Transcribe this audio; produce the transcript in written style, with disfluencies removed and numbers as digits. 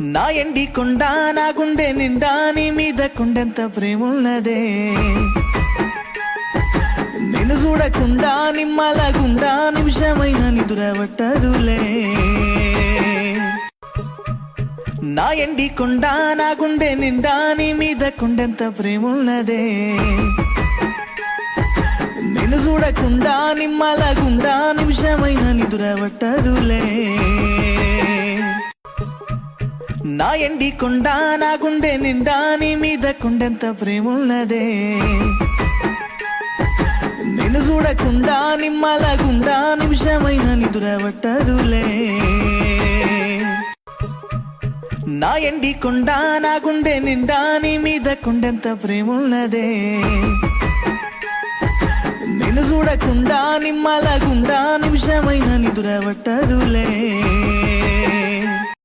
నా ఎండి కొండ నా గుండె నిండా నీ మీద కొండంత ప్రేమున్నదే నిన్ను చూడకుండా నిమ్మలగుండా నిమిషమైన నిదురవట్టదులే నా ఎండి కొండ నా గుండె నిండా నీ మీద కొండంత ప్రేమున్నదే నిన్ను చూడకుండా నిమ్మలగుండా నిమిషమైన నిదురవట్టదులే నా ఎండి కొండ నా గుండె నిండా నీ మీద కొండంత ప్రేమున్నదే నిన్ను చూడకుండా నిమ్మలగుండా నిమిషమైన నిదురవట్టదులే నా ఎండి కొండ నా గుండె నిండా నీ మీద కొండంత ప్రేమున్నదే నిన్ను చూడకుండా నిమ్మలగుండా నిమిషమైన నిదురవట్టదులే